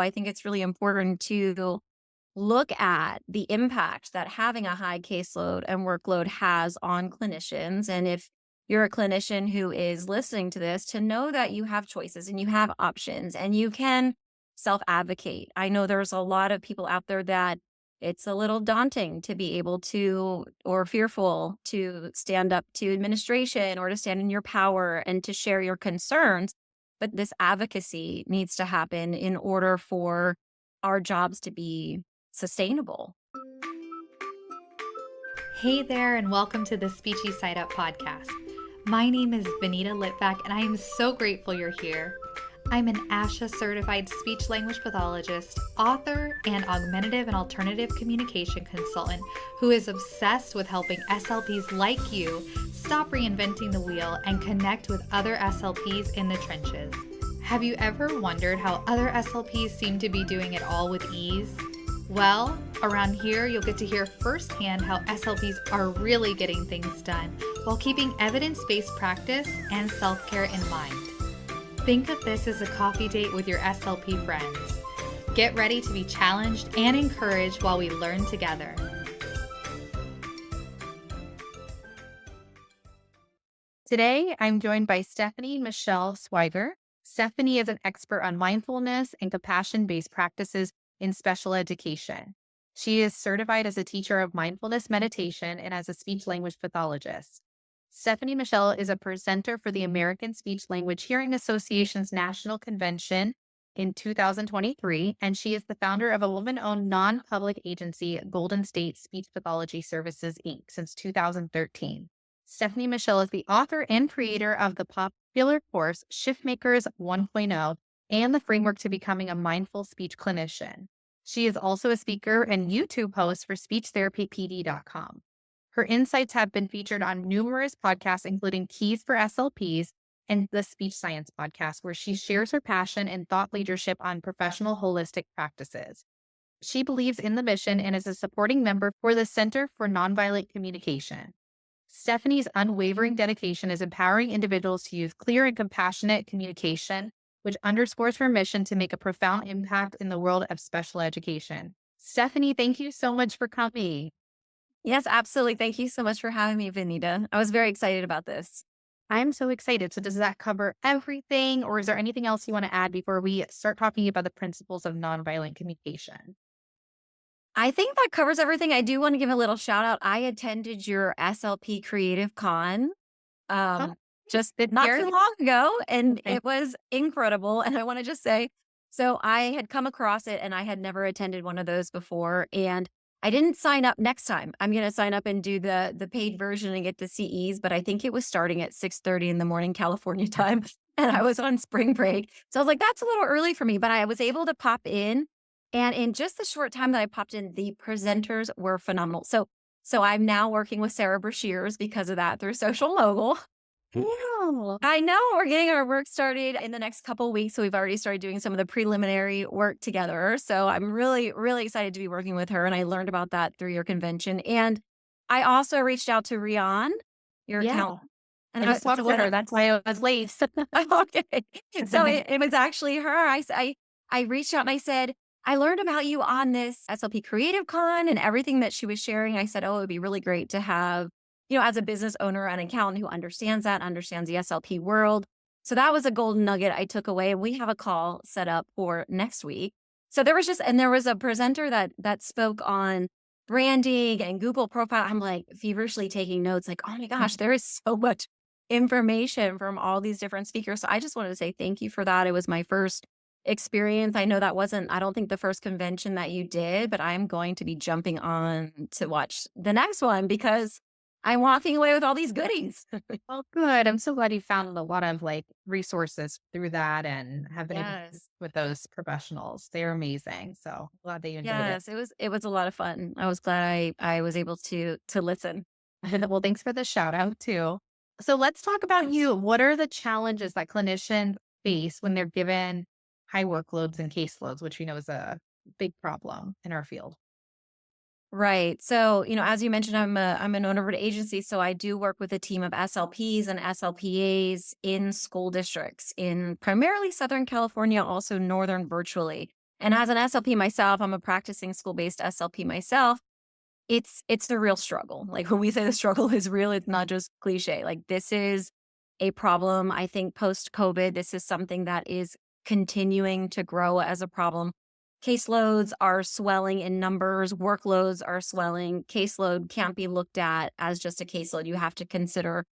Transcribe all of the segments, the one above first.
I think it's really important to look at the impact that having a high caseload and workload has on clinicians. And if you're a clinician who is listening to this, to know that you have choices and you have options and you can self advocate. I know there's a lot of people out there that it's a little daunting to be able to, or fearful to stand up to administration or to stand in your power and to share your concerns. But this advocacy needs to happen in order for our jobs to be sustainable. Hey there, and welcome to the Speechy Side Up podcast. My name is Vanita Litvack, and I am so grateful you're here. I'm an ASHA certified speech language pathologist, author, and augmentative and alternative communication consultant who is obsessed with helping SLPs like you stop reinventing the wheel and connect with other SLPs in the trenches. Have you ever wondered how other SLPs seem to be doing it all with ease? Well, around here, you'll get to hear firsthand how SLPs are really getting things done while keeping evidence-based practice and self-care in mind. Think of this as a coffee date with your SLP friends. Get ready to be challenged and encouraged while we learn together. Today, I'm joined by Stephanie Michele Sweigart. Stephanie is an expert on mindfulness and compassion-based practices in special education. She is certified as a teacher of mindfulness meditation and as a speech language pathologist. Stephanie Michele is a presenter for the American Speech Language Hearing Association's National Convention in 2023, and she is the founder of a woman-owned non-public agency, Golden State Speech Pathology Services, Inc., since 2013. Stephanie Michele is the author and creator of the popular course Shiftmakers 1.0 and the framework to becoming a mindful speech clinician. She is also a speaker and YouTube host for SpeechTherapyPD.com. Her insights have been featured on numerous podcasts, including Keys for SLPs and the Speech Science podcast, where she shares her passion and thought leadership on professional holistic practices. She believes in the mission and is a supporting member for the Center for Nonviolent Communication. Stephanie's unwavering dedication is empowering individuals to use clear and compassionate communication, which underscores her mission to make a profound impact in the world of special education. Stephanie, thank you so much for coming. Yes, absolutely. Thank you so much for having me, Vanita. I was very excited about this. I'm so excited. So does that cover everything, or is there anything else you want to add before we start talking about the principles of nonviolent communication? I think that covers everything. I do want to give a little shout out. I attended your SLP Creative Con Oh, just good not year. too long ago, and Okay. it was incredible. And I want to just say, so I had come across it and I had never attended one of those before, and I didn't sign up next time. I'm going to sign up and do the paid version and get the CEs, but I think it was starting at 6:30 in the morning California time, and I was on spring break. So I was like, that's a little early for me, but I was able to pop in, and in just the short time that I popped in, the presenters were phenomenal. So I'm now working with Sarah Brashears because of that through Social Mogul. Yeah. I know we're getting our work started in the next couple of weeks. So we've already started doing some of the preliminary work together. So I'm really, really excited to be working with her. And I learned about that through your convention. And I also reached out to Rian, your Yeah. account. I just talked with her. That's why I was late. Okay. So it was actually her. I reached out and I said, I learned about you on this SLP Creative Con and everything that she was sharing. I said, oh, it would be really great to have, as a business owner, an accountant who understands that, understands the SLP world. So that was a golden nugget I took away. And we have a call set up for next week. So there was a presenter that spoke on branding and Google profile. I'm like feverishly taking notes, like, oh my gosh, there is so much information from all these different speakers. So I just wanted to say thank you for that. It was my first experience. I know that wasn't, I don't think the first convention that you did, but I'm going to be jumping on to watch the next one because I'm walking away with all these goodies. Well, good. I'm so glad you found a lot of resources through that and have been able to Yes. with those professionals. They're amazing. So glad that you enjoyed it. Yes, it was a lot of fun. I was glad I was able to listen. Well, thanks for the shout out too. So let's talk about you. What are the challenges that clinicians face when they're given high workloads and caseloads, which we know is a big problem in our field? Right. So, as you mentioned, I'm an owner of an agency, so I do work with a team of SLPs and SLPAs in school districts in primarily Southern California, also Northern virtually. And as an SLP myself, I'm a practicing school-based SLP myself. It's a real struggle. Like, when we say the struggle is real, it's not just cliche. Like, this is a problem. I think post-COVID, this is something that is continuing to grow as a problem. Caseloads are swelling in numbers, workloads are swelling. Caseload can't be looked at as just a caseload. You have to consider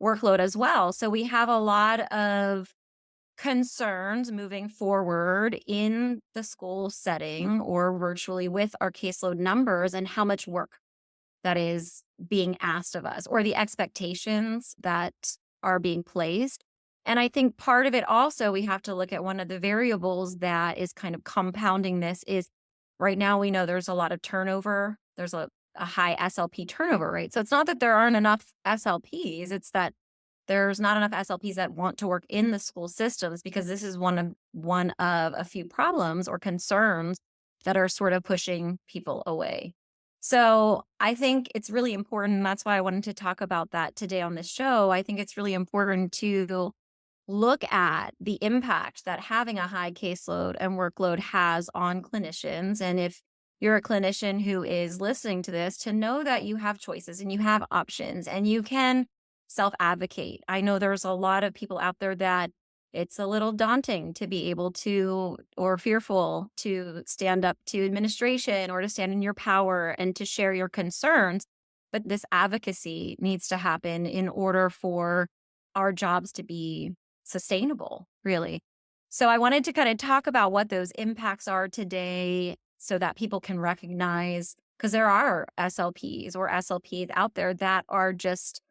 workload as well. So we have a lot of concerns moving forward in the school setting or virtually with our caseload numbers and how much work that is being asked of us or the expectations that are being placed. And I think part of it also, we have to look at one of the variables that is kind of compounding this is right now we know there's a lot of turnover. There's a high SLP turnover rate. So it's not that there aren't enough SLPs, it's that there's not enough SLPs that want to work in the school systems because this is one of a few problems or concerns that are sort of pushing people away. So I think it's really important. That's why I wanted to talk about that today on this show. I think it's really important to look at the impact that having a high caseload and workload has on clinicians. And if you're a clinician who is listening to this, to know that you have choices and you have options and you can self advocate. I know there's a lot of people out there that it's a little daunting to be able to, or fearful to stand up to administration or to stand in your power and to share your concerns. But this advocacy needs to happen in order for our jobs to be sustainable, really. So I wanted to kind of talk about what those impacts are today so that people can recognize, because there are SLPs or SLPs out there that are just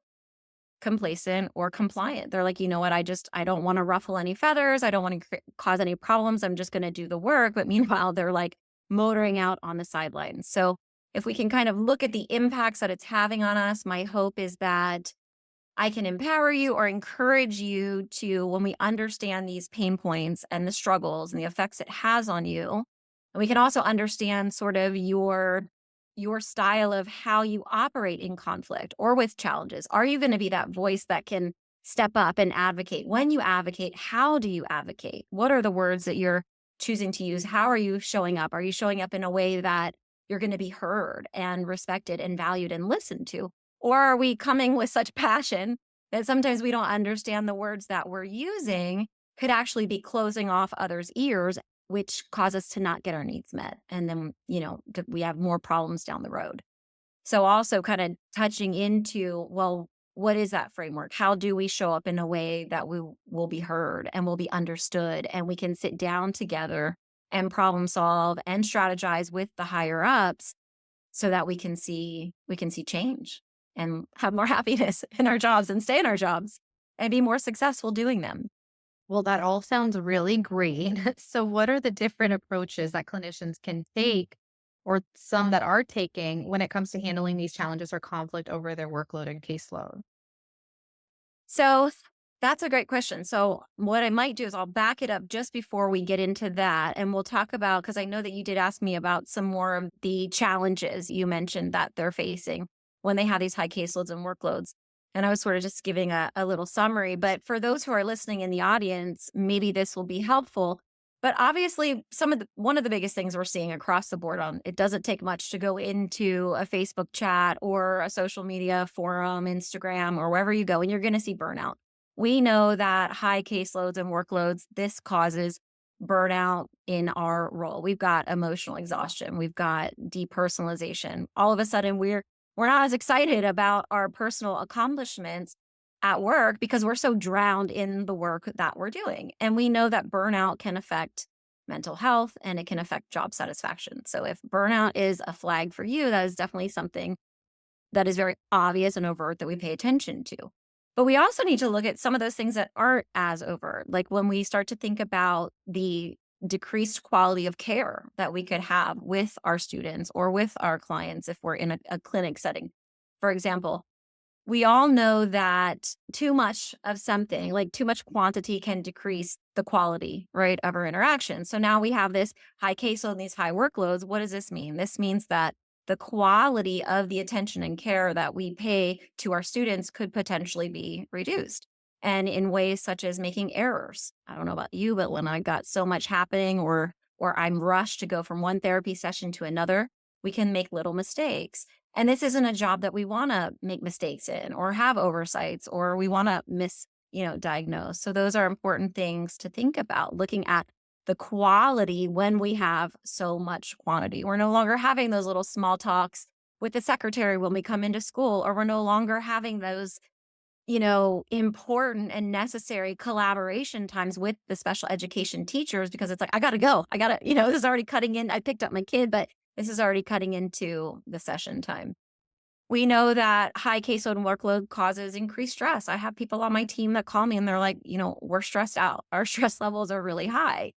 complacent or compliant. They're like, you know what, I don't want to ruffle any feathers. I don't want to cause any problems. I'm just going to do the work. But meanwhile, they're like motoring out on the sidelines. So if we can kind of look at the impacts that it's having on us, my hope is that I can empower you or encourage you to, when we understand these pain points and the struggles and the effects it has on you, and we can also understand sort of your style of how you operate in conflict or with challenges. Are you going to be that voice that can step up and advocate? When you advocate, how do you advocate? What are the words that you're choosing to use? How are you showing up? Are you showing up in a way that you're going to be heard and respected and valued and listened to? Or are we coming with such passion that sometimes we don't understand the words that we're using could actually be closing off others' ears, which cause us to not get our needs met. And then, we have more problems down the road. So also kind of touching into, well, what is that framework? How do we show up in a way that we will be heard and will be understood and we can sit down together and problem solve and strategize with the higher ups so that we can see change and have more happiness in our jobs and stay in our jobs and be more successful doing them. Well, that all sounds really great. So, what are the different approaches that clinicians can take, or some that are taking, when it comes to handling these challenges or conflict over their workload and caseload? So that's a great question. So what I might do is I'll back it up just before we get into that. And we'll talk about, because I know that you did ask me about some more of the challenges you mentioned that they're facing when they have these high caseloads and workloads. And I was sort of just giving a little summary. But for those who are listening in the audience, maybe this will be helpful. But obviously, one of the biggest things we're seeing across the board on it doesn't take much to go into a Facebook chat or a social media forum, Instagram, or wherever you go, and you're going to see burnout. We know that high caseloads and workloads, this causes burnout in our role. We've got emotional exhaustion. We've got depersonalization. All of a sudden, we're not as excited about our personal accomplishments at work because we're so drowned in the work that we're doing. And we know that burnout can affect mental health and it can affect job satisfaction. So if burnout is a flag for you, that is definitely something that is very obvious and overt that we pay attention to. But we also need to look at some of those things that aren't as overt, like when we start to think about the decreased quality of care that we could have with our students or with our clients if we're in a clinic setting. For example, we all know that too much of something, like too much quantity, can decrease the quality, right, of our interaction. So now we have this high caseload and these high workloads. What does this mean? This means that the quality of the attention and care that we pay to our students could potentially be reduced. And in ways such as making errors. I don't know about you, but when I got so much happening or or I'm rushed to go from one therapy session to another, we can make little mistakes. And this isn't a job that we want to make mistakes in or have oversights or we want to diagnose. So those are important things to think about, looking at the quality when we have so much quantity. We're no longer having those little small talks with the secretary when we come into school, or we're no longer having those important and necessary collaboration times with the special education teachers because it's like, I gotta go. I gotta, this is already cutting in. I picked up my kid, but this is already cutting into the session time. We know that high caseload and workload causes increased stress. I have people on my team that call me and they're like, we're stressed out. Our stress levels are really high.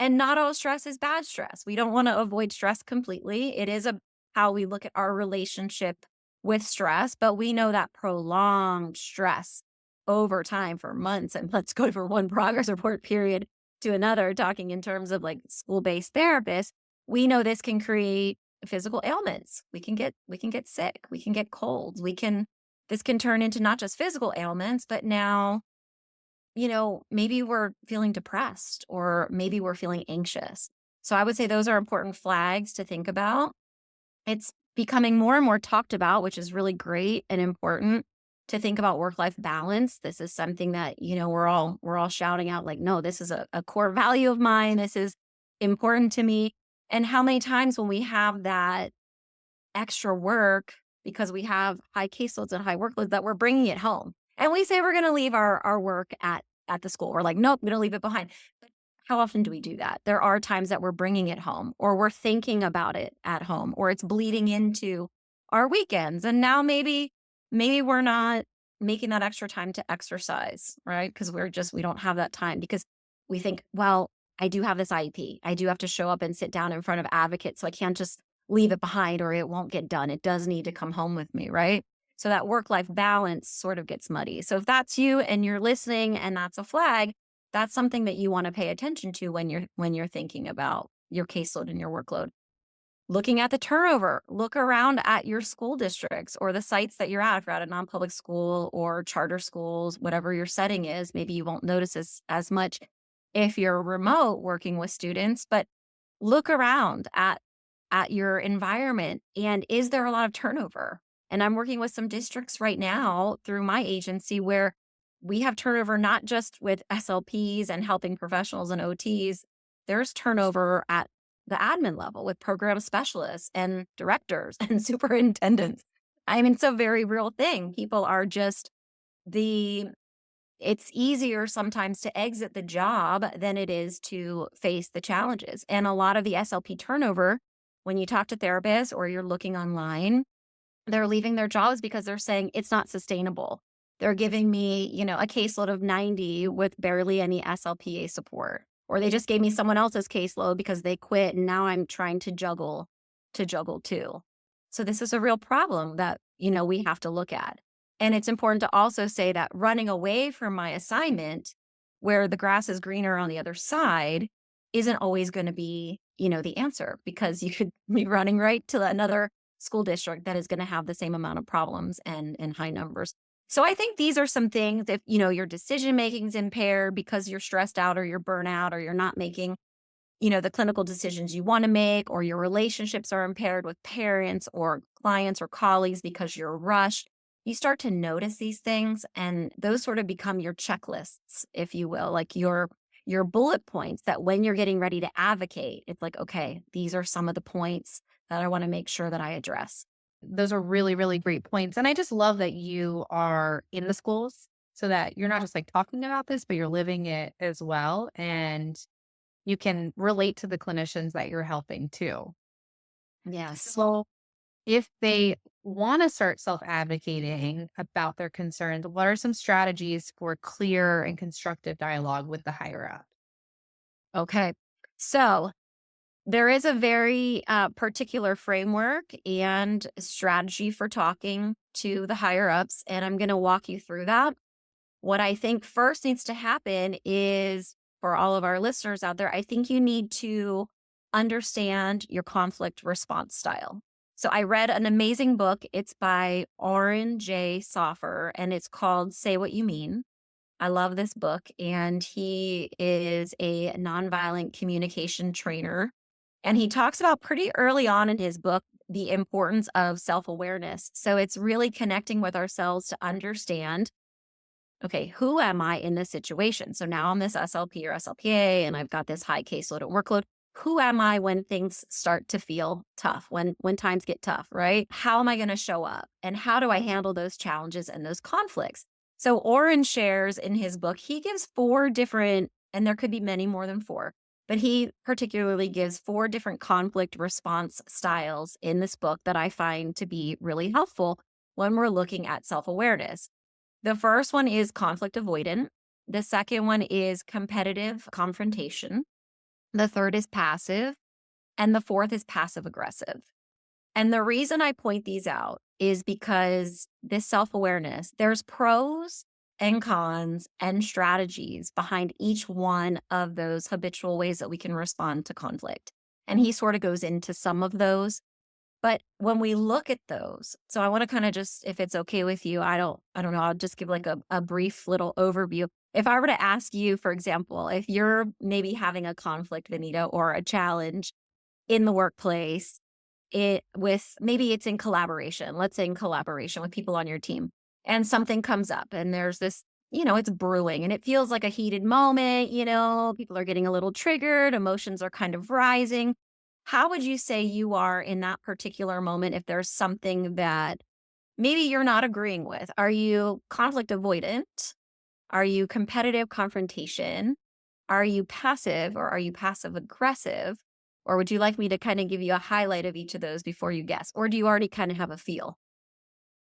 And not all stress is bad stress. We don't want to avoid stress completely. It is how we look at our relationship with stress, but we know that prolonged stress over time for months, and let's go for one progress report period to another, talking in terms of like school-based therapists, we know this can create physical ailments. We can get sick, we can get colds, this can turn into not just physical ailments, but now maybe we're feeling depressed or maybe we're feeling anxious. So I would say those are important flags to think about. It's becoming more and more talked about, which is really great and important to think about work-life balance. This is something that, we're all shouting out like, no, this is a core value of mine. This is important to me. And how many times when we have that extra work because we have high caseloads and high workloads that we're bringing it home. And we say we're going to leave our work at the school. We're like, nope, I'm going to leave it behind. But how often do we do that? There are times that we're bringing it home or we're thinking about it at home or it's bleeding into our weekends. And now maybe we're not making that extra time to exercise, right? Because we don't have that time because we think, well, I do have this IEP. I do have to show up and sit down in front of advocates. So I can't just leave it behind or it won't get done. It does need to come home with me, right? So that work-life balance sort of gets muddy. So if that's you and you're listening and that's a flag, that's something that you want to pay attention to when you're thinking about your caseload and your workload. Looking at the turnover, look around at your school districts or the sites that you're at. If you're at a non-public school or charter schools, whatever your setting is, maybe you won't notice this as much if you're remote working with students, but look around at your environment and is there a lot of turnover? And I'm working with some districts right now through my agency where we have turnover not just with SLPs and helping professionals and OTs. There's turnover at the admin level with program specialists and directors and superintendents. I mean, it's a very real thing. People are just it's easier sometimes to exit the job than it is to face the challenges. And a lot of the SLP turnover, when you talk to therapists or you're looking online, they're leaving their jobs because they're saying it's not sustainable. They're giving me, a caseload of 90 with barely any SLPA support. Or they just gave me someone else's caseload because they quit and now I'm trying to juggle too. So this is a real problem that, we have to look at. And it's important to also say that running away from my assignment where the grass is greener on the other side isn't always going to be, the answer because you could be running right to another school district that is going to have the same amount of problems and high numbers. So I think these are some things if, your decision making is impaired because you're stressed out or you're burnout or you're not making, the clinical decisions you want to make, or your relationships are impaired with parents or clients or colleagues because you're rushed. You start to notice these things and those sort of become your checklists, if you will, like your bullet points that when you're getting ready to advocate, it's like, okay, these are some of the points that I want to make sure that I address. Those are really, really great points. And I just love that you are in the schools so that you're not just like talking about this, but you're living it as well. And you can relate to the clinicians that you're helping too. Yes. So if they want to start self-advocating about their concerns, what are some strategies for clear and constructive dialogue with the higher up? Okay. So there is a very particular framework and strategy for talking to the higher ups, and I'm going to walk you through that. What I think first needs to happen is for all of our listeners out there, I think you need to understand your conflict response style. So I read an amazing book. It's by Oren J. Soffer, and it's called Say What You Mean. I love this book, and he is a nonviolent communication trainer. And he talks about pretty early on in his book the importance of self awareness. So it's really connecting with ourselves to understand, okay, who am I in this situation? So now I'm this SLP or SLPA, and I've got this high caseload and workload. Who am I when things start to feel tough, when times get tough, right? How am I going to show up? And how do I handle those challenges and those conflicts? So Oren shares in his book, he gives four different, and there could be many more than four, but he particularly gives four different conflict response styles in this book that I find to be really helpful when we're looking at self-awareness. The first one is conflict avoidant. The second one is competitive confrontation. The third is passive. And the fourth is passive aggressive. And the reason I point these out is because this self awareness, there's pros and cons and strategies behind each one of those habitual ways that we can respond to conflict. And he sort of goes into some of those. But when we look at those, so I want to kind of just, if it's okay with you, I don't know, I'll just give like a brief little overview. If I were to ask you, for example, if you're maybe having a conflict, Vanita, or a challenge in the workplace, it with maybe it's in collaboration, let's say in collaboration with people on your team, and something comes up and there's this, it's brewing and it feels like a heated moment, people are getting a little triggered, emotions are kind of rising. How would you say you are in that particular moment if there's something that maybe you're not agreeing with? Are you conflict avoidant? Are you competitive confrontation? Are you passive or are you passive aggressive? Or would you like me to kind of give you a highlight of each of those before you guess? Or do you already kind of have a feel?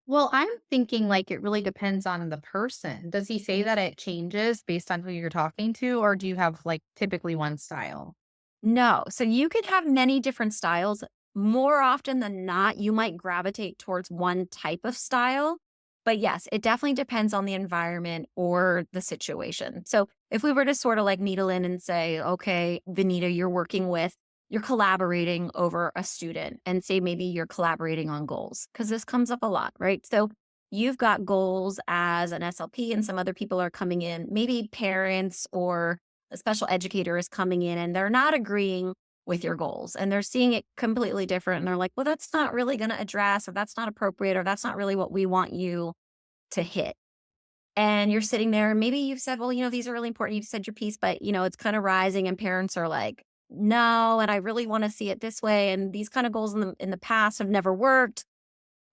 Well, I'm thinking like it really depends on the person. Does he say that it changes based on who you're talking to, or do you have like typically one style? No. So you could have many different styles. More often than not, you might gravitate towards one type of style. But yes, it definitely depends on the environment or the situation. So if we were to sort of like needle in and say, okay, Vanita, you're collaborating over a student, and say maybe you're collaborating on goals, because this comes up a lot, right? So you've got goals as an SLP and some other people are coming in, maybe parents or a special educator is coming in and they're not agreeing with your goals and they're seeing it completely different. And they're like, well, that's not really going to address, or that's not appropriate, or that's not really what we want you to hit. And you're sitting there, and maybe you've said, well, these are really important. You've said your piece, but it's kind of rising, and parents are like, no, and I really want to see it this way. And these kind of goals in the past have never worked.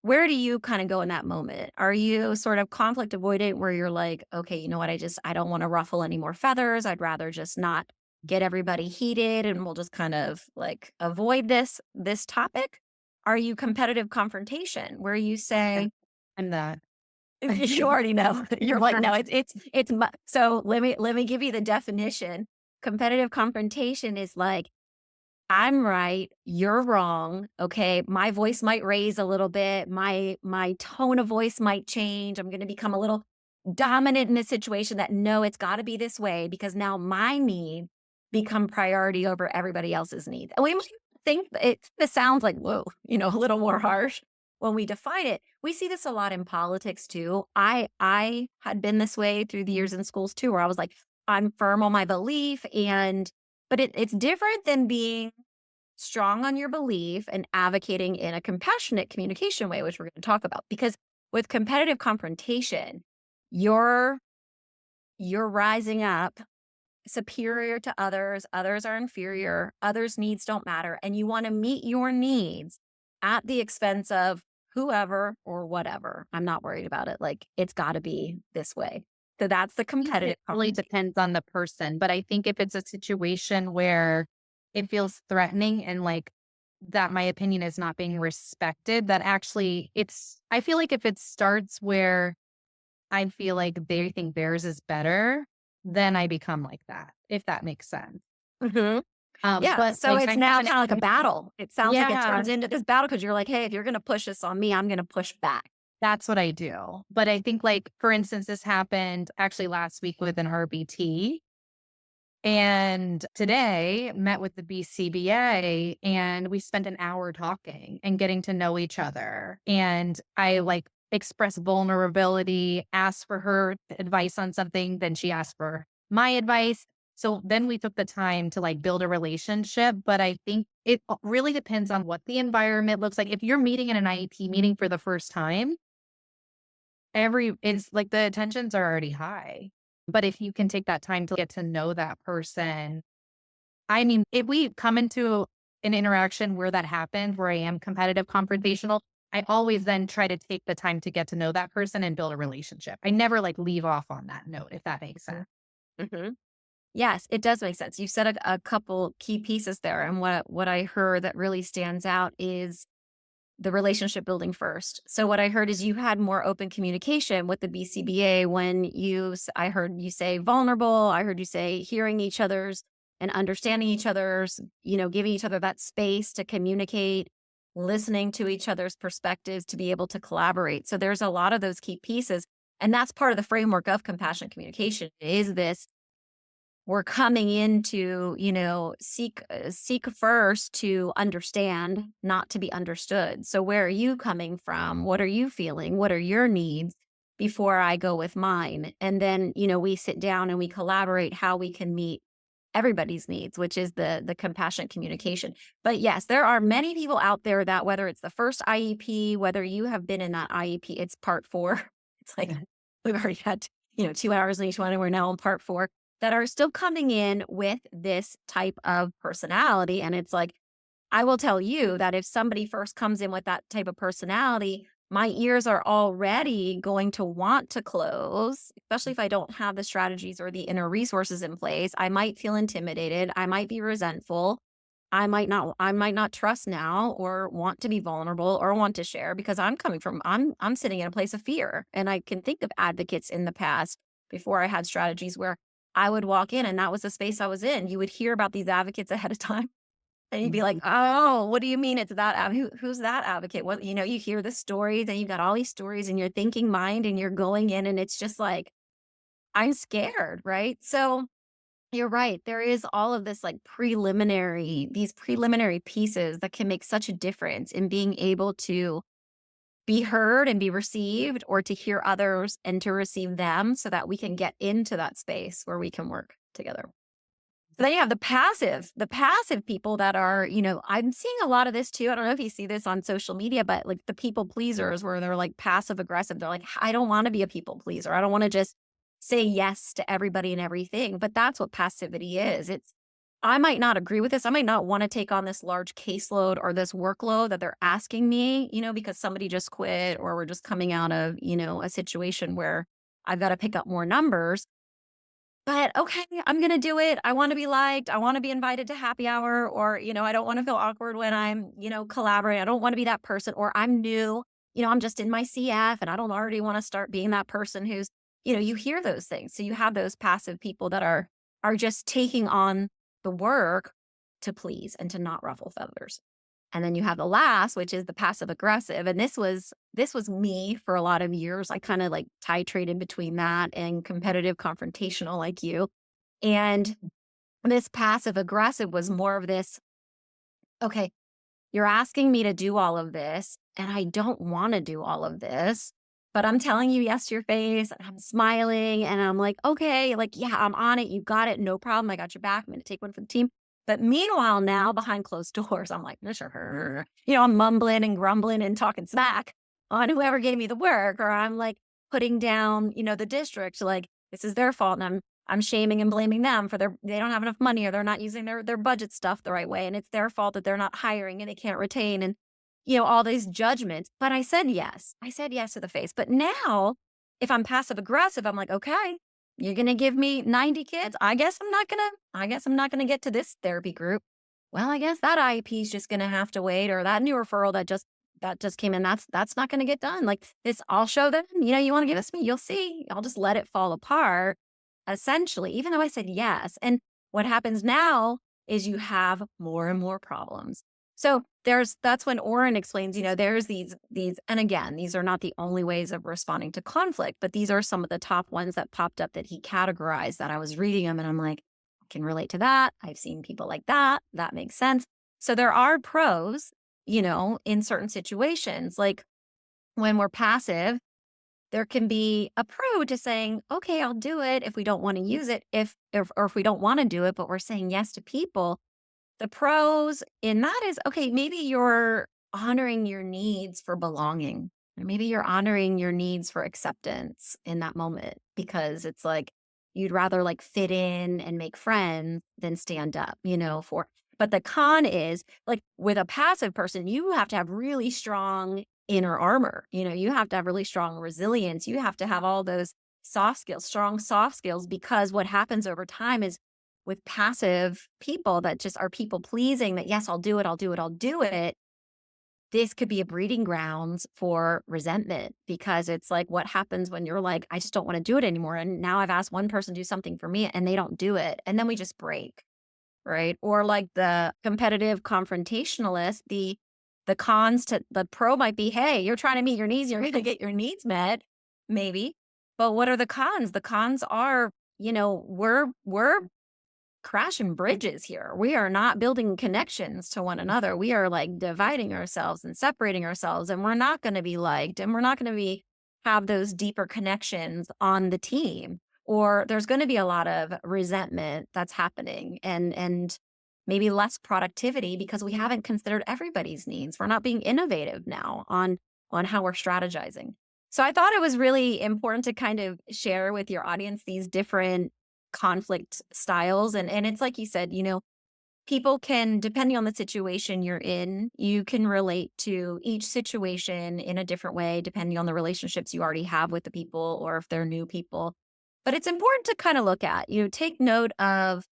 Where do you kind of go in that moment? Are you sort of conflict avoidant where you're like, okay, you know what? I don't want to ruffle any more feathers. I'd rather just not get everybody heated, and we'll just kind of like avoid this topic? Are you competitive confrontation where you Yeah, say, I'm that. you already know. You're like, no, so let me give you the definition. Competitive confrontation is like, I'm right, you're wrong. Okay, my voice might raise a little bit. My tone of voice might change. I'm going to become a little dominant in this situation, that no, it's got to be this way because now my need become priority over everybody else's needs. And we might think this sounds like, whoa, a little more harsh when we define it. We see this a lot in politics too. I had been this way through the years in schools too, where I was like, I'm firm on my belief, but it's different than being strong on your belief and advocating in a compassionate communication way, which we're going to talk about. Because with competitive confrontation, you're rising up superior to others, others are inferior, others' needs don't matter, and you want to meet your needs at the expense of whoever or whatever. I'm not worried about it. Like, it's got to be this way. So that's the Think competitive it really confrontation. depends on the person, but I think if it's a situation where it feels threatening and like that my opinion is not being respected, that actually I feel like if it starts where I feel like they think theirs is better, then I become like that, if that makes sense. Mhm. Yeah, But so like it's I now haven't, kinda like a battle. It sounds like it yeah, turns into this battle because 'cause you're like, "Hey, if you're gonna push this on me, I'm gonna push back." that's what I do. But I think like, for instance, this happened actually last week with an RBT. And today met with the BCBA and we spent an hour talking and getting to know each other. And I like express vulnerability, ask for her advice on something, then she asked for my advice. So then we took the time to like build a relationship. But I think it really depends on what the environment looks like. If you're meeting in an IEP meeting for the first time, it's like the tensions are already high. But if you can take that time to get to know that person, I mean, if we come into an interaction where that happens, where I am competitive, confrontational, I always then try to take the time to get to know that person and build a relationship. I never like leave off on that note, if that makes sense. Mm-hmm. Yes, it does make sense. You said a couple key pieces there. And what I heard that really stands out is the relationship building first. So what I heard is you had more open communication with the BCBA when I heard you say vulnerable. I heard you say hearing each other's and understanding each other's, giving each other that space to communicate, listening to each other's perspectives to be able to collaborate. So there's a lot of those key pieces. And that's part of the framework of compassionate communication is this we're coming into, seek first to understand, not to be understood. So where are you coming from? What are you feeling? What are your needs before I go with mine? And then, we sit down and we collaborate how we can meet everybody's needs, which is the compassionate communication. But yes, there are many people out there that whether it's the first IEP, whether you have been in that IEP, it's part 4. It's like we've already had, 2 hours in each one and we're now on part 4 that are still coming in with this type of personality. And it's like, I will tell you that if somebody first comes in with that type of personality, my ears are already going to want to close, especially if I don't have the strategies or the inner resources in place. I might feel intimidated. I might be resentful. I might not trust now or want to be vulnerable or want to share because I'm sitting in a place of fear. And I can think of advocates in the past before I had strategies where I would walk in and that was the space I was in. You would hear about these advocates ahead of time and you'd be like, "Oh, what do you mean it's that who's that advocate?" What, you hear the stories and you've got all these stories in your thinking mind and you're going in and it's just like, I'm scared, right? So you're right. There is all of this these preliminary pieces that can make such a difference in being able to be heard and be received or to hear others and to receive them so that we can get into that space where we can work together. So then you have the passive people that are, I'm seeing a lot of this too. I don't know if you see this on social media, but like the people pleasers where they're like passive aggressive. They're like, I don't want to be a people pleaser. I don't want to just say yes to everybody and everything. But that's what passivity is. I might not agree with this. I might not want to take on this large caseload or this workload that they're asking me, because somebody just quit or we're just coming out of, a situation where I've got to pick up more numbers. But okay, I'm gonna do it. I wanna be liked. I wanna be invited to happy hour or, I don't wanna feel awkward when I'm, collaborating. I don't wanna be that person or I'm new, I'm just in my CF and I don't already wanna start being that person who's, you hear those things. So you have those passive people that are just taking on the work to please and to not ruffle feathers. And then you have the last, which is the passive aggressive. And this was me for a lot of years. I kind of like titrated between that and competitive confrontational like you. And this passive aggressive was more of this, okay, you're asking me to do all of this and I don't want to do all of this, but I'm telling you yes to your face and I'm smiling and I'm like, okay, like, yeah, I'm on it. You got it. No problem. I got your back. I'm going to take one for the team. But meanwhile, now behind closed doors, I'm like, sure. I'm mumbling and grumbling and talking smack on whoever gave me the work, or I'm like putting down, the district, like this is their fault, and I'm shaming and blaming them for they don't have enough money or they're not using their budget stuff the right way, and it's their fault that they're not hiring and they can't retain, and all these judgments. But I said yes. I said yes to the face. But now, if I'm passive aggressive, I'm like, okay, you're going to give me 90 kids. I guess I'm not going to get to this therapy group. Well, I guess that IEP is just going to have to wait or that new referral that just came in, that's not going to get done. Like this, I'll show them, you want to give this to me, you'll see. I'll just let it fall apart essentially, even though I said yes. And what happens now is you have more and more problems. So that's when Oren explains, there's these, and again, these are not the only ways of responding to conflict, but these are some of the top ones that popped up that he categorized that I was reading them. And I'm like, I can relate to that. I've seen people like that. That makes sense. So there are pros, in certain situations. Like When we're passive, there can be a pro to saying, okay, I'll do it if we don't want to use it, or if we don't want to do it, but we're saying yes to people. The pros in that is, okay, maybe you're honoring your needs for belonging, or maybe you're honoring your needs for acceptance in that moment because it's like you'd rather like fit in and make friends than stand up, for. But the con is like with a passive person, you have to have really strong inner armor. You have to have really strong resilience. You have to have all those soft skills, strong soft skills, because what happens over time is with passive people that just are people pleasing that, yes, I'll do it, I'll do it, I'll do it. This could be a breeding grounds for resentment because it's like what happens when you're like, I just don't want to do it anymore. And now I've asked one person to do something for me and they don't do it. And then we just break, right? Or like the competitive confrontationalist, the cons to the pro might be, hey, you're trying to meet your needs, you're going to get your needs met, maybe. But what are the cons? The cons are, we're crashing bridges here. We are not building connections to one another. We are like dividing ourselves and separating ourselves, and we're not going to be liked, and we're not going to be have those deeper connections on the team. Or there's going to be a lot of resentment that's happening, and maybe less productivity because we haven't considered everybody's needs. We're not being innovative now on how we're strategizing. So I thought it was really important to kind of share with your audience these different conflict styles. And it's like you said, people can, depending on the situation you're in, you can relate to each situation in a different way, depending on the relationships you already have with the people or if they're new people. But it's important to kind of look at, take note of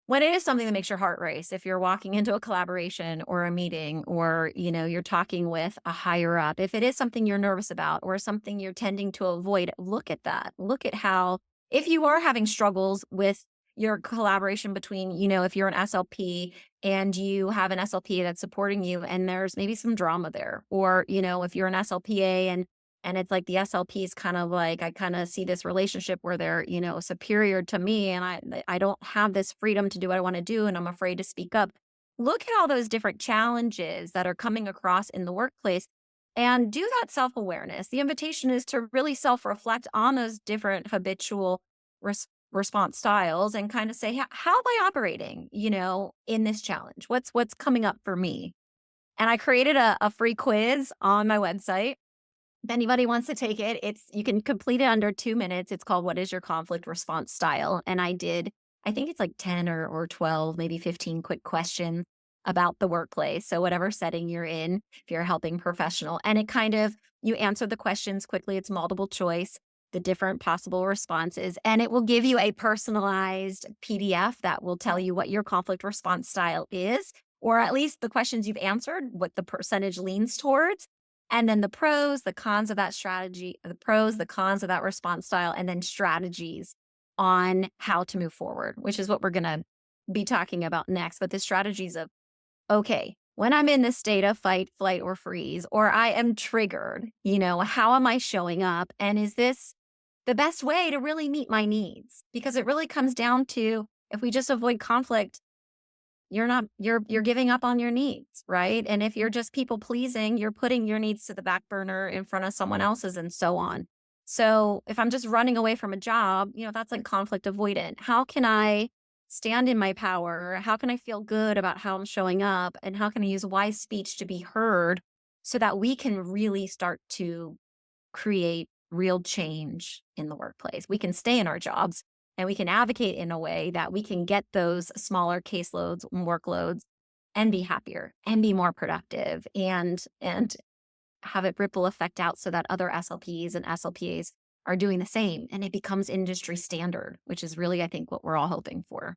when it is something that makes your heart race. If you're walking into a collaboration or a meeting, or, you're talking with a higher up, if it is something you're nervous about or something you're tending to avoid, look at that. Look at how, if you are having struggles with your collaboration between, if you're an SLP and you have an SLP that's supporting you and there's maybe some drama there, or, if you're an SLPA and it's like the SLP is kind of like, I kind of see this relationship where they're, superior to me and I don't have this freedom to do what I want to do and I'm afraid to speak up. Look at all those different challenges that are coming across in the workplace and do that self-awareness. The invitation is to really self-reflect on those different habitual response styles and kind of say, how am I operating, in this challenge? What's coming up for me? And I created a free quiz on my website. If anybody wants to take it, you can complete it under 2 minutes. It's called What is Your Conflict Response Style? And I think it's like 10 or 12, maybe 15 quick questions about the workplace. So whatever setting you're in, if you're a helping professional, and it kind of, you answer the questions quickly. It's multiple choice, the different possible responses, and it will give you a personalized PDF that will tell you what your conflict response style is, or at least the questions you've answered, what the percentage leans towards. And then the pros, the cons of that strategy, the pros, the cons of that response style, and then strategies on how to move forward, which is what we're going to be talking about next. But the strategies of, okay, when I'm in this state of fight, flight, or freeze, or I am triggered, how am I showing up? And is this the best way to really meet my needs? Because it really comes down to, if we just avoid conflict, you're giving up on your needs, right? And if you're just people pleasing, you're putting your needs to the back burner in front of someone else's and so on. So if I'm just running away from a job, that's like conflict avoidant. How can I stand in my power? How can I feel good about how I'm showing up? And how can I use wise speech to be heard so that we can really start to create real change in the workplace? We can stay in our jobs and we can advocate in a way that we can get those smaller caseloads and workloads and be happier and be more productive and have it ripple effect out so that other SLPs and SLPAs are doing the same. And it becomes industry standard, which is really, I think, what we're all hoping for.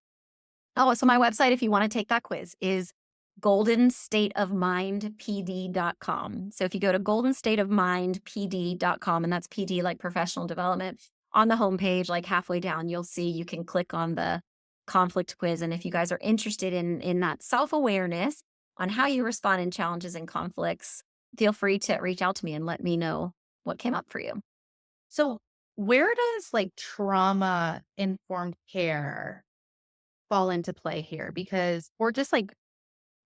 Oh, so my website, if you want to take that quiz, is goldenstateofmindpd.com. So if you go to goldenstateofmindpd.com, and that's PD like professional development, on the homepage, like halfway down, you'll see you can click on the conflict quiz. And if you guys are interested in that self-awareness on how you respond in challenges and conflicts, feel free to reach out to me and let me know what came up for you. So where does like trauma informed care fall into play here? Because we're just like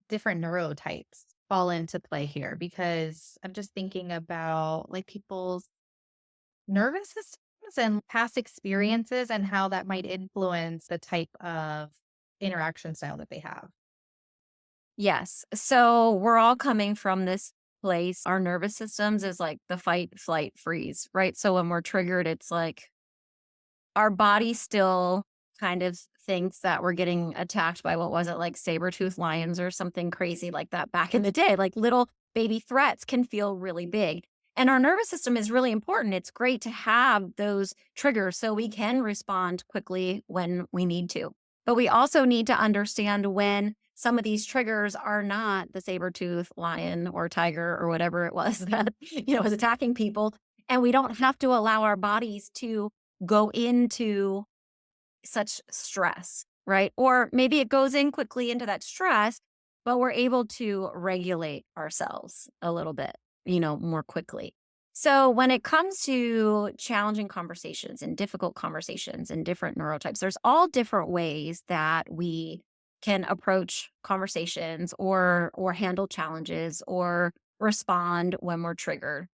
different neurotypes. fall into play here? Because I'm just thinking about like people's nervous systems and past experiences and how that might influence the type of interaction style that they have. Yes. So we're all coming from this place. Our nervous systems is like the fight, flight, freeze, right? So when we're triggered, it's like our body still kind of thinks that we're getting attacked by what was it, like saber-toothed lions or something crazy like that back in the day. Like little baby threats can feel really big. And our nervous system is really important. It's great to have those triggers so we can respond quickly when we need to. But we also need to understand when some of these triggers are not the saber-tooth lion or tiger or whatever it was that, was attacking people. And we don't have to allow our bodies to go into such stress, right? Or maybe it goes in quickly into that stress, but we're able to regulate ourselves a little bit, more quickly. So when it comes to challenging conversations and difficult conversations and different neurotypes, there's all different ways that we can approach conversations or handle challenges or respond when we're triggered.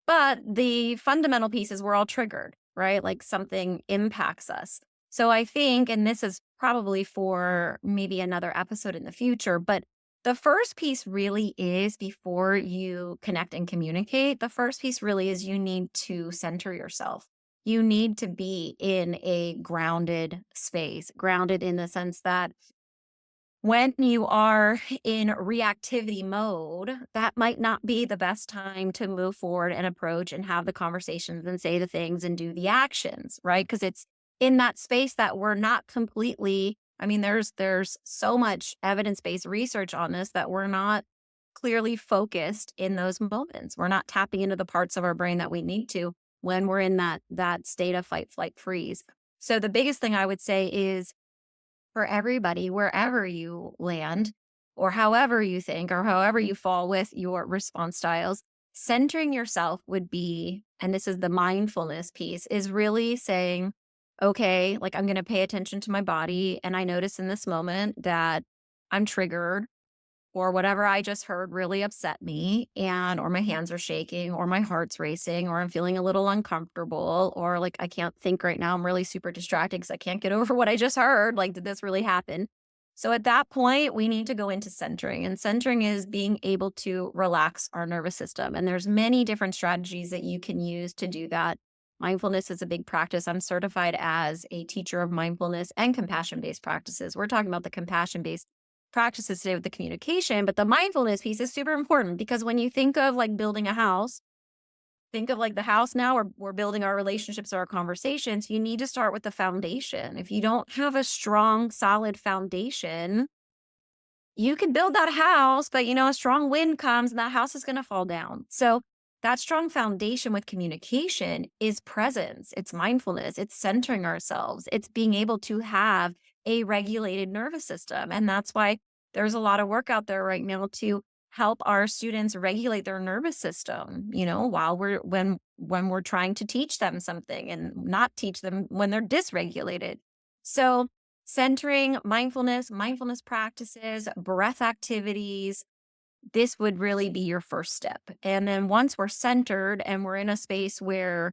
But the fundamental piece is we're all triggered, right? Like something impacts us. So I think, and this is probably for maybe another episode in the future, but the first piece really is before you connect and communicate, the first piece really is you need to center yourself. You need to be in a grounded space, grounded in the sense that when you are in reactivity mode, that might not be the best time to move forward and approach and have the conversations and say the things and do the actions, right? Because it's in that space that we're not completely, I mean, there's so much evidence-based research on this that we're not clearly focused in those moments. We're not tapping into the parts of our brain that we need to when we're in that state of fight, flight, freeze. So the biggest thing I would say is for everybody, wherever you land, or however you think, or however you fall with your response styles, centering yourself would be, and this is the mindfulness piece, is really saying, okay, like I'm going to pay attention to my body. And I notice in this moment that I'm triggered or whatever I just heard really upset me or my hands are shaking or my heart's racing or I'm feeling a little uncomfortable or like I can't think right now. I'm really super distracted because I can't get over what I just heard. Like, did this really happen? So at that point, we need to go into centering. And centering is being able to relax our nervous system. And there's many different strategies that you can use to do that. Mindfulness is a big practice. I'm certified as a teacher of mindfulness and compassion-based practices. We're talking about the compassion-based practices today with the communication, but the mindfulness piece is super important because when you think of like building a house, think of like the house now, or we're building our relationships or our conversations, you need to start with the foundation. If you don't have a strong, solid foundation, you can build that house, but a strong wind comes and that house is going to fall down. So that strong foundation with communication is presence, it's mindfulness, it's centering ourselves, it's being able to have a regulated nervous system. And that's why there's a lot of work out there right now to help our students regulate their nervous system, while when we're trying to teach them something and not teach them when they're dysregulated. So centering, mindfulness practices, breath activities, this would really be your first step. And then once we're centered and we're in a space where,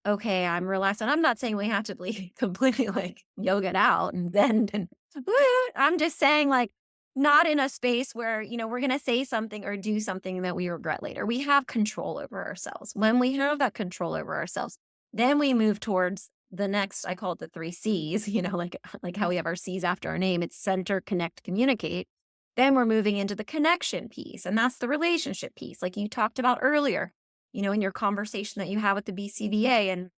okay, I'm relaxed, and I'm not saying we have to be completely like yoga out and then, I'm just saying like not in a space where, we're going to say something or do something that we regret later. We have control over ourselves. When we have that control over ourselves, then we move towards the next, I call it the 3 C's, like how we have our C's after our name. It's center, connect, communicate. Then we're moving into the connection piece, and that's the relationship piece, like you talked about earlier, in your conversation that you had with the BCBA. And,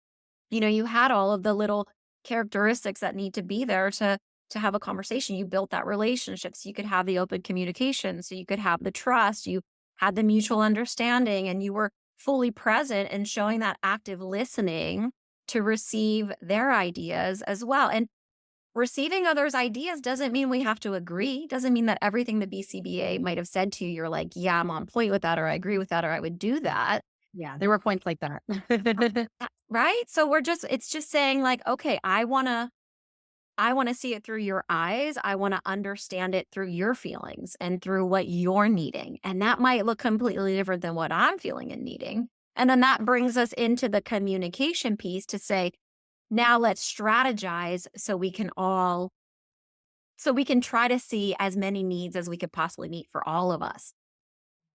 you had all of the little characteristics that need to be there to have a conversation. You built that relationship so you could have the open communication, so you could have the trust, you had the mutual understanding, and you were fully present and showing that active listening to receive their ideas as well. And receiving others' ideas doesn't mean we have to agree, doesn't mean that everything the BCBA might have said to you, you're like, yeah, I'm on point with that, or I agree with that, or I would do that. Yeah, there were points like that. Right? So it's just saying like, okay, I want to I want to see it through your eyes. I want to understand it through your feelings and through what you're needing. And that might look completely different than what I'm feeling and needing. And then that brings us into the communication piece to say, now let's strategize so we can try to see as many needs as we could possibly meet for all of us.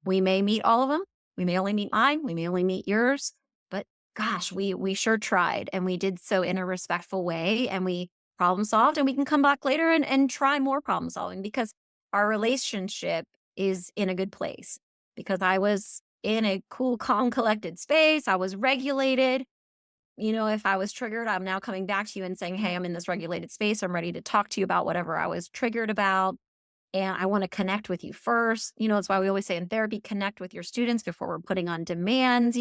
We may meet all of them. We may only meet mine. We may only meet yours. But gosh, we sure tried, and we did so in a respectful way, and we problem solved, and we can come back later and try more problem solving because our relationship is in a good place because I was in a cool, calm, collected space. I was regulated. If I was triggered, I'm now coming back to you and saying, hey, I'm in this regulated space. I'm ready to talk to you about whatever I was triggered about. And I want to connect with you first. That's why we always say in therapy, connect with your students before we're putting on demands,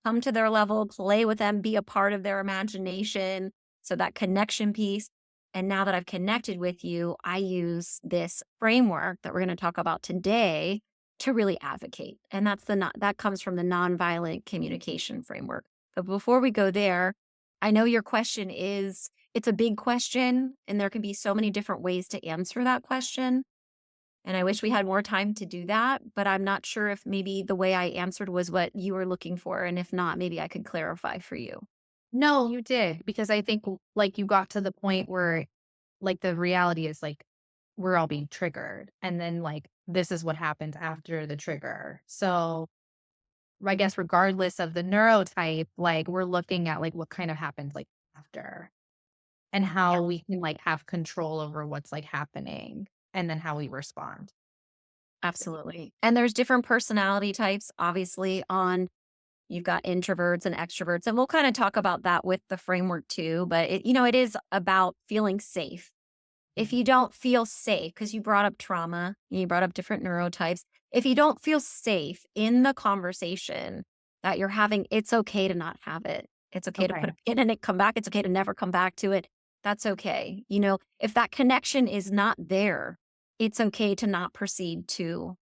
come to their level, play with them, be a part of their imagination. So that connection piece. And now that I've connected with you, I use this framework that we're going to talk about today to really advocate. And that comes from the nonviolent communication framework. But before we go there, I know your question it's a big question, and there can be so many different ways to answer that question. And I wish we had more time to do that, but I'm not sure if maybe the way I answered was what you were looking for. And if not, maybe I could clarify for you. No, you did, because I think like you got to the point where like the reality is like we're all being triggered, and then like this is what happens after the trigger. So I guess regardless of the neurotype, like we're looking at like what kind of happens like after, and Yeah, how we can like have control over what's like happening, and then how we respond. absolutely. And there's different personality types, obviously, on you've got introverts and extroverts. And we'll kind of talk about that with the framework too. But it is about feeling safe. If Mhm. you don't feel safe, because you brought up trauma, you brought up different neurotypes. If you don't feel safe in the conversation that you're having, it's okay to not have it. It's okay to put Okay. a pin in it, come back. It's okay to never come back to it. That's okay. If that connection is not there, it's okay to not proceed to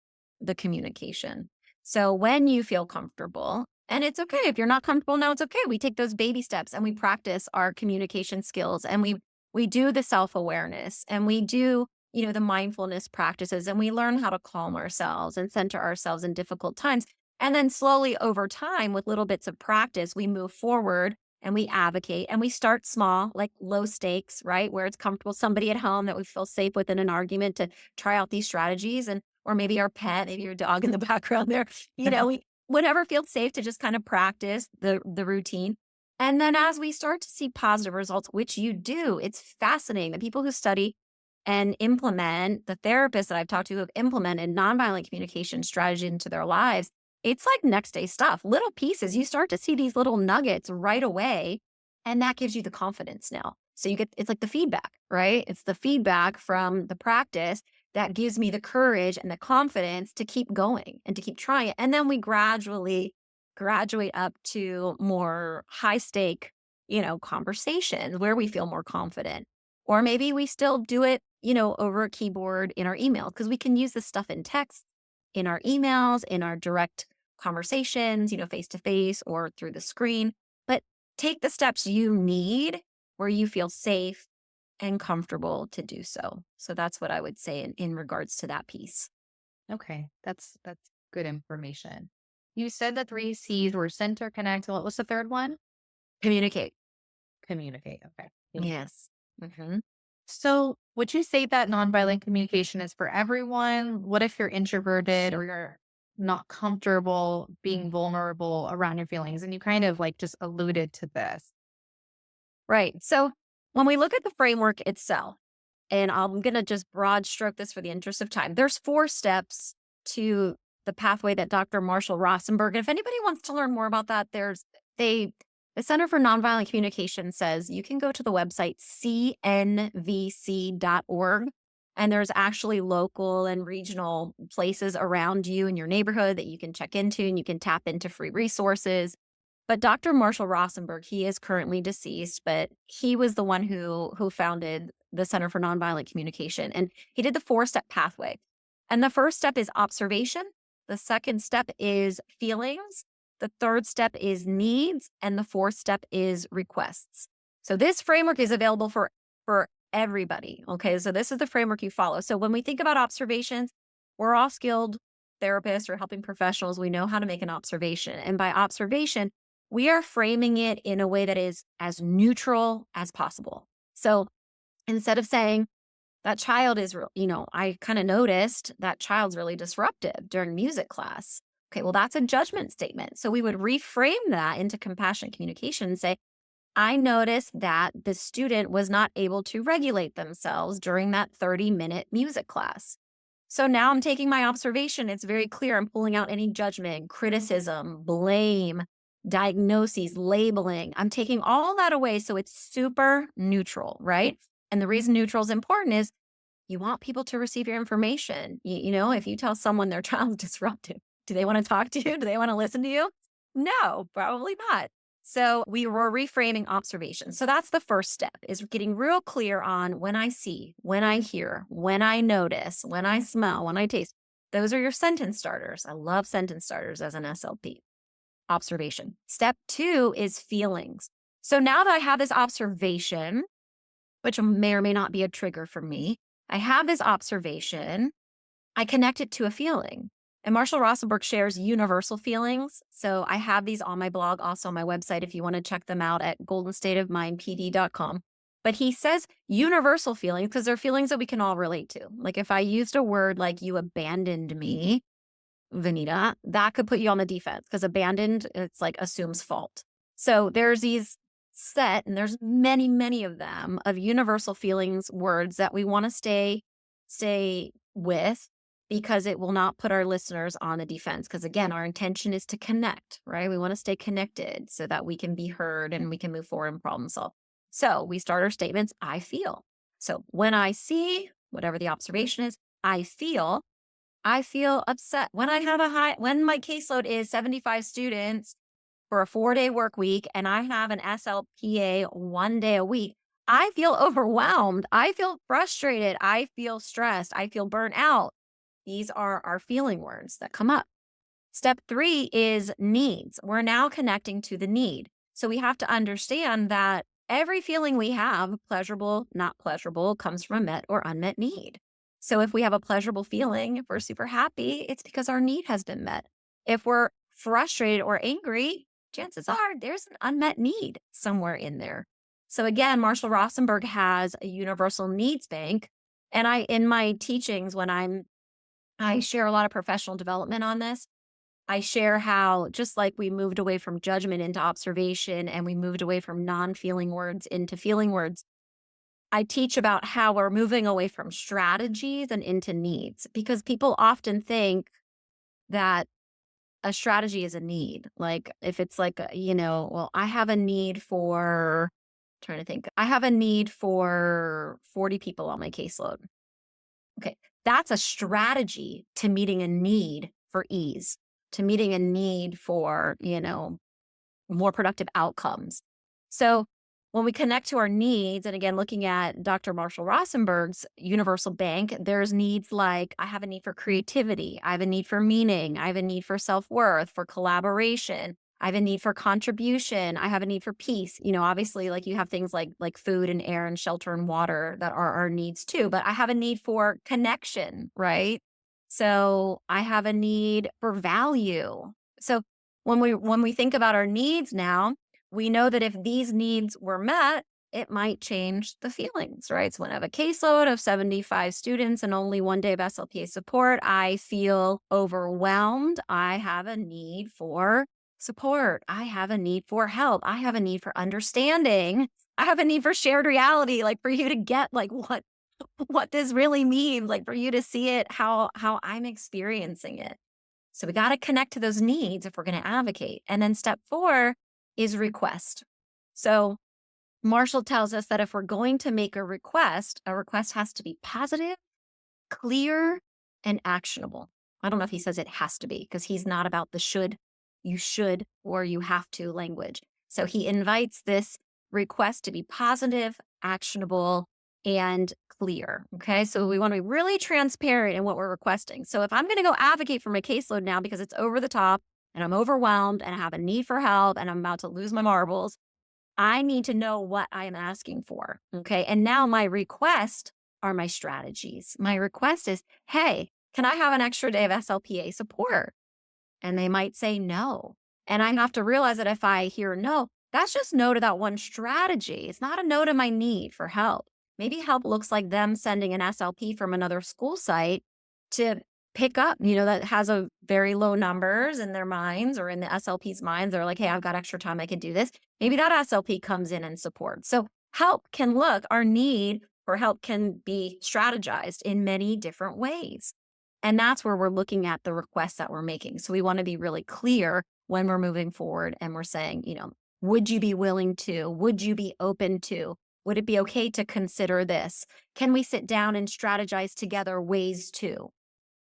the communication. So when you feel comfortable, and it's okay if you're not comfortable now, it's okay. We take those baby steps and we practice our communication skills and we do the self-awareness and we do, the mindfulness practices and we learn how to calm ourselves and center ourselves in difficult times. And then slowly over time, with little bits of practice, we move forward and we advocate and we start small, like low stakes, right? Where it's comfortable, somebody at home that we feel safe with in an argument to try out these strategies. Or maybe our pet, maybe your dog in the background there, whatever feels safe to just kind of practice the routine. And then as we start to see positive results, which you do, it's fascinating. The people who study and implement, the therapists that I've talked to who have implemented nonviolent communication strategy into their lives, it's like next day stuff, little pieces. You start to see these little nuggets right away, and that gives you the confidence now. So it's like the feedback, right? It's the feedback from the practice that gives me the courage and the confidence to keep going and to keep trying it. And then we gradually graduate up to more high stake, conversations where we feel more confident. Or maybe we still do it, over a keyboard in our email because we can use this stuff in text, in our emails, in our direct conversations, face to face or through the screen. But take the steps you need where you feel safe and comfortable to do so. So that's what I would say in regards to that piece. Okay. That's good information. You said the three C's were center, connect. What was the third one? Communicate. Communicate. Okay. Yes. Hmm. So, would you say that nonviolent communication is for everyone? What if you're introverted or you're not comfortable being vulnerable around your feelings? And you kind of like just alluded to this. Right. So when we look at the framework itself, and I'm going to just broad stroke this for the interest of time, there's 4 steps to the pathway that Dr. Marshall Rosenberg, and if anybody wants to learn more about that, they, the Center for Nonviolent Communication says you can go to the website cnvc.org. And there's actually local and regional places around you in your neighborhood that you can check into and you can tap into free resources. But Dr. Marshall Rosenberg, he is currently deceased, but he was the one who founded the Center for Nonviolent Communication, and he did the 4-step pathway. And the first step is observation, the second step is feelings, the third step is needs, and the fourth step is requests. So this framework is available for everybody. Okay. So this is the framework you follow. So when we think about observations, we're all skilled therapists or helping professionals. We know how to make an observation. And by observation, we are framing it in a way that is as neutral as possible. So instead of saying, that child is real, I kind of noticed that child's really disruptive during music class. Okay, well, that's a judgment statement. So we would reframe that into compassionate communication and say, I noticed that the student was not able to regulate themselves during that 30-minute music class. So now I'm taking my observation. It's very clear. I'm pulling out any judgment, criticism, blame, diagnoses, labeling. I'm taking all that away. So it's super neutral, right? And the reason neutral is important is you want people to receive your information. If you tell someone their child's disruptive, do they want to talk to you? Do they want to listen to you? No, probably not. So we were reframing observation. So that's the first step, is getting real clear on when I see, when I hear, when I notice, when I smell, when I taste. Those are your sentence starters. I love sentence starters as an SLP. Observation. Step 2 is feelings. So now that I have this observation, which may or may not be a trigger for me, I have this observation, I connect it to a feeling. And Marshall Rosenberg shares universal feelings. So I have these on my blog, also on my website, if you want to check them out at goldenstateofmindpd.com. But he says universal feelings because they're feelings that we can all relate to. Like if I used a word like you abandoned me, Vanita, that could put you on the defense because abandoned, it's like assumes fault. So there's these set, and there's many, many of them, of universal feelings words that we want to stay with, because it will not put our listeners on the defense. Because again, our intention is to connect, right? We want to stay connected so that we can be heard and we can move forward and problem solve. So we start our statements, I feel. So when I see, whatever the observation is, I feel upset. When when my caseload is 75 students for a 4-day work week and I have an SLPA 1 day a week, I feel overwhelmed. I feel frustrated. I feel stressed. I feel burnt out. These are our feeling words that come up. Step 3 is needs. We're now connecting to the need. So we have to understand that every feeling we have, pleasurable, not pleasurable, comes from a met or unmet need. So if we have a pleasurable feeling, if we're super happy, it's because our need has been met. If we're frustrated or angry, chances are there's an unmet need somewhere in there. So again, Marshall Rosenberg has a universal needs bank. And in my teachings, I share a lot of professional development on this. I share how, just like we moved away from judgment into observation and we moved away from non-feeling words into feeling words, I teach about how we're moving away from strategies and into needs, because people often think that a strategy is a need. Like if it's like, well, I have a need for, trying to think, I have a need for 40 people on my caseload. Okay. That's a strategy to meeting a need for ease, to meeting a need for, more productive outcomes. So when we connect to our needs, and again, looking at Dr. Marshall Rosenberg's universal bank, there's needs like I have a need for creativity. I have a need for meaning. I have a need for self-worth, for collaboration. I have a need for contribution. I have a need for peace. Obviously, like you have things like food and air and shelter and water that are our needs too, but I have a need for connection, right? So I have a need for value. So when we think about our needs now, we know that if these needs were met, it might change the feelings, right? So when I have a caseload of 75 students and only 1 day of SLPA support, I feel overwhelmed. I have a need for support. I have a need for help. I have a need for understanding. I have a need for shared reality, like for you to get like what this really means, like for you to see it, how I'm experiencing it. So we got to connect to those needs if we're going to advocate. And then step 4 is request. So Marshall tells us that if we're going to make a request has to be positive, clear, and actionable. I don't know if he says it has to be, because he's not about the you should, or you have to language. So he invites this request to be positive, actionable, and clear. Okay. So we want to be really transparent in what we're requesting. So if I'm going to go advocate for my caseload now because it's over the top and I'm overwhelmed and I have a need for help and I'm about to lose my marbles, I need to know what I am asking for. Okay. And now my request are my strategies. My request is, hey, can I have an extra day of SLPA support? And they might say no. And I have to realize that if I hear no, that's just no to that one strategy. It's not a no to my need for help. Maybe help looks like them sending an SLP from another school site to pick up, that has a very low numbers in their minds or in the SLP's minds. They're like, hey, I've got extra time. I can do this. Maybe that SLP comes in and supports. So our need for help can be strategized in many different ways. And that's where we're looking at the requests that we're making. So we want to be really clear when we're moving forward and we're saying, would you be willing to? Would you be open to? Would it be okay to consider this? Can we sit down and strategize together ways to?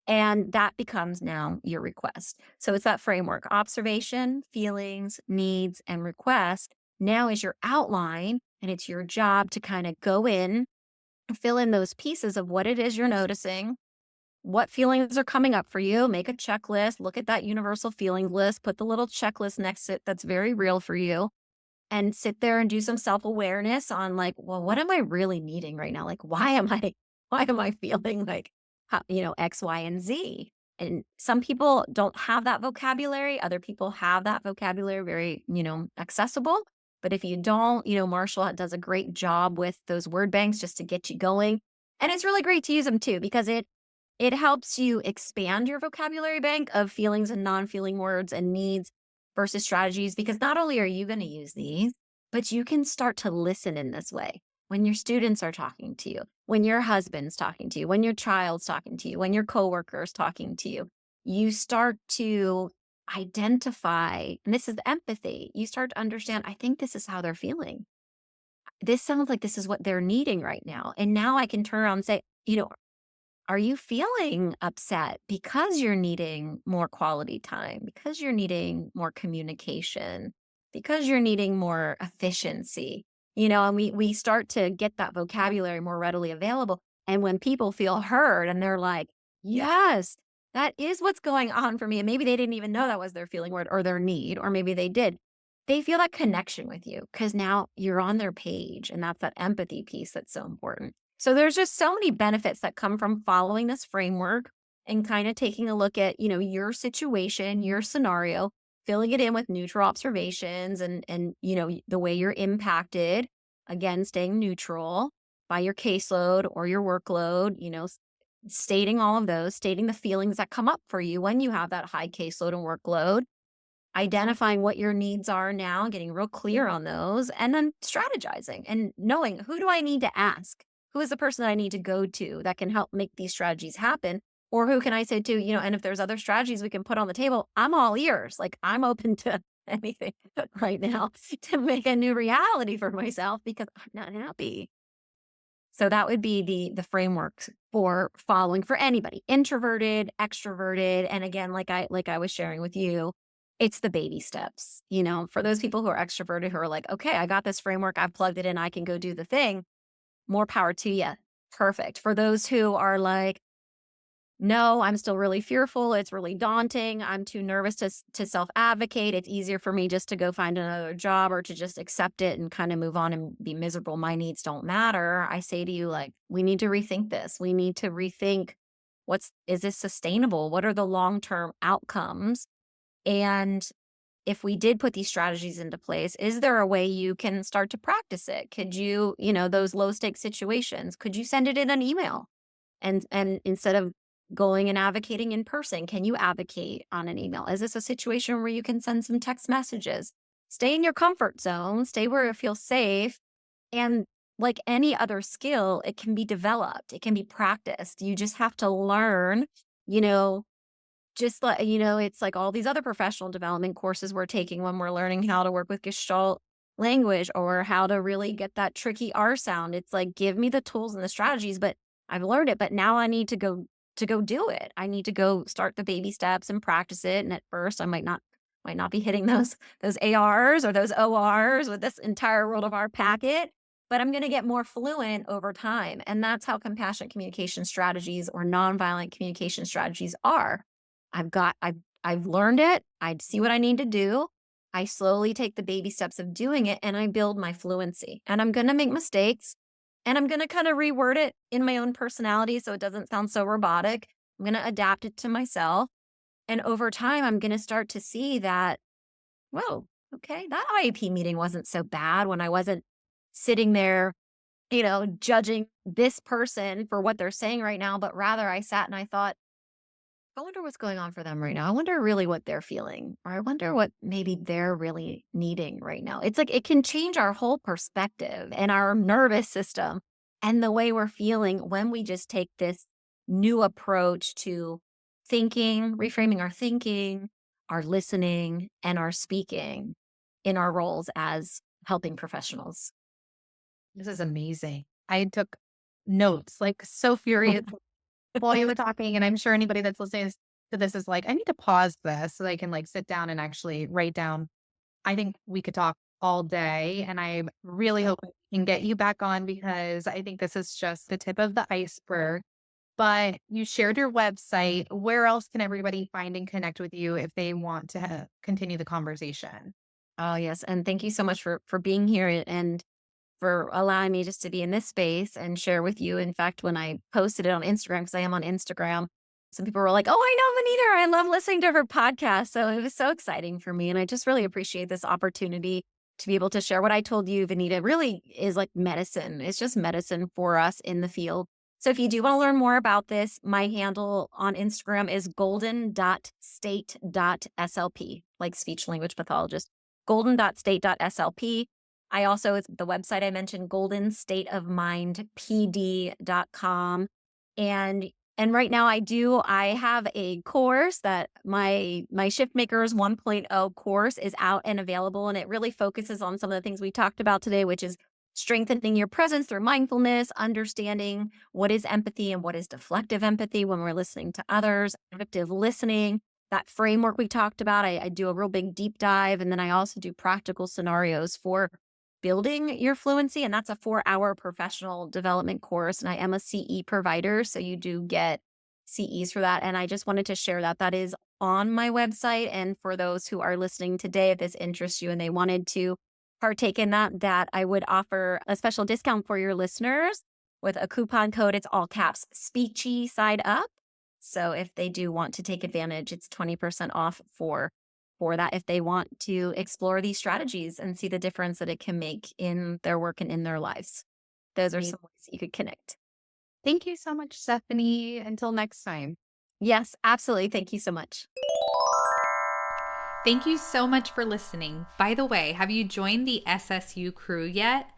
And that becomes now your request. So it's that framework: observation, feelings, needs, and request. Now is your outline, and it's your job to kind of go in, fill in those pieces of what it is you're noticing, what feelings are coming up for you. Make a checklist, look at that universal feelings list, put the little checklist next to it that's very real for you, and sit there and do some self-awareness on, like, well, what am I really needing right now? Like, why am I feeling like, X, Y, and Z? And some people don't have that vocabulary. Other people have that vocabulary very, accessible. But if you don't, Marshall does a great job with those word banks just to get you going. And it's really great to use them too, because it helps you expand your vocabulary bank of feelings and non-feeling words and needs versus strategies, because not only are you going to use these, but you can start to listen in this way when your students are talking to you, when your husband's talking to you, when your child's talking to you, when your coworker is talking to you. You start to identify, and this is empathy. You start to understand, I think this is how they're feeling. This sounds like this is what they're needing right now. And now I can turn around and say, are you feeling upset because you're needing more quality time, because you're needing more communication, because you're needing more efficiency? And we start to get that vocabulary more readily available. And when people feel heard and they're like, yes, that is what's going on for me. And maybe they didn't even know that was their feeling word or their need, or maybe they did. They feel that connection with you because now you're on their page. And that's that empathy piece that's so important. So there's just so many benefits that come from following this framework and kind of taking a look at, your situation, your scenario, filling it in with neutral observations and the way you're impacted, again, staying neutral by your caseload or your workload, stating all of those, stating the feelings that come up for you when you have that high caseload and workload, identifying what your needs are now, getting real clear on those, and then strategizing and knowing, who do I need to ask? Who is the person that I need to go to that can help make these strategies happen? Or who can I say to, and if there's other strategies we can put on the table, I'm all ears. Like, I'm open to anything right now to make a new reality for myself because I'm not happy. So that would be the framework for following for anybody, introverted, extroverted. And again, like I was sharing with you, it's the baby steps, for those people who are extroverted, who are like, okay, I got this framework, I've plugged it in, I can go do the thing. More power to you. Perfect. For those who are like, no, I'm still really fearful. It's really daunting. I'm too nervous to self-advocate. It's easier for me just to go find another job or to just accept it and kind of move on and be miserable. My needs don't matter. I say to you, like, we need to rethink this. We need to rethink, is this sustainable? What are the long-term outcomes? And if we did put these strategies into place, is there a way you can start to practice it? Could you, those low stakes situations, could you send it in an email? And instead of going and advocating in person, can you advocate on an email? Is this a situation where you can send some text messages? Stay in your comfort zone, stay where it feels safe. And like any other skill, it can be developed, it can be practiced. You just have to learn, just like, it's like all these other professional development courses we're taking when we're learning how to work with Gestalt language or how to really get that tricky R sound. It's like, give me the tools and the strategies, but I've learned it, but now I need to go do it. I need to go start the baby steps and practice it. And at first I might not be hitting those ARs or those ORs with this entire world of our packet, but I'm going to get more fluent over time. And that's how compassionate communication strategies or nonviolent communication strategies are. I've learned it. I see what I need to do. I slowly take the baby steps of doing it and I build my fluency. And I'm going to make mistakes and I'm going to kind of reword it in my own personality so it doesn't sound so robotic. I'm going to adapt it to myself. And over time, I'm going to start to see that, whoa, okay, that IEP meeting wasn't so bad when I wasn't sitting there, judging this person for what they're saying right now, but rather I sat and I thought, I wonder what's going on for them right now. I wonder really what they're feeling, or I wonder what maybe they're really needing right now. It's like it can change our whole perspective and our nervous system and the way we're feeling when we just take this new approach to thinking, reframing our listening, and our speaking in our roles as helping professionals. This is amazing. I took notes like so furious while you were talking. And I'm sure anybody that's listening to this is like, I need to pause this so they can like sit down and actually write down. I think we could talk all day. And I really hope I can get you back on because I think this is just the tip of the iceberg. But you shared your website. Where else can everybody find and connect with you if they want to continue the conversation? Oh yes, and thank you so much for being here and for allowing me just to be in this space and share with you. In fact, when I posted it on Instagram, because I am on Instagram, some people were like, "Oh, I know Vanita. I love listening to her podcast." So it was so exciting for me. And I just really appreciate this opportunity to be able to share what I told you, Vanita, really is like medicine. It's just medicine for us in the field. So if you do want to learn more about this, my handle on Instagram is golden.state.slp, like speech language pathologist, golden.state.slp. I also, it's the website I mentioned, goldenstateofmindpd.com. And right now I have a course that my Shift Makers 1.0 course is out and available. And it really focuses on some of the things we talked about today, which is strengthening your presence through mindfulness, understanding what is empathy and what is deflective empathy when we're listening to others, active listening, that framework we talked about. I do a real big deep dive. And then I also do practical scenarios for building your fluency. And that's a 4-hour professional development course. And I am a CE provider. So you do get CEs for that. And I just wanted to share that. That is on my website. And for those who are listening today, if this interests you and they wanted to partake in that I would offer a special discount for your listeners with a coupon code. It's all caps, Speechy Side Up. So if they do want to take advantage, it's 20% off for that if they want to explore these strategies and see the difference that it can make in their work and in their lives. Those are some ways that you could connect. Thank you so much, Stephanie. Until next time. Yes, absolutely. Thank you so much. Thank you so much for listening. By the way, have you joined the SSU crew yet?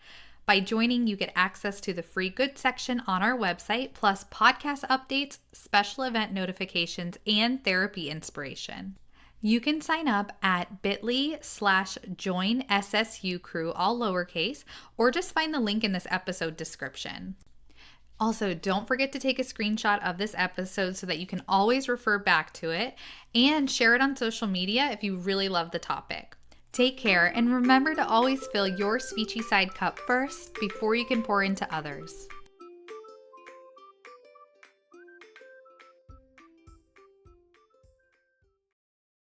By joining, you get access to the free good section on our website, plus podcast updates, special event notifications, and therapy inspiration. You can sign up at bit.ly/join SSU crew, all lowercase, or just find the link in this episode description. Also, don't forget to take a screenshot of this episode so that you can always refer back to it and share it on social media if you really love the topic. Take care and remember to always fill your speechy side cup first before you can pour into others.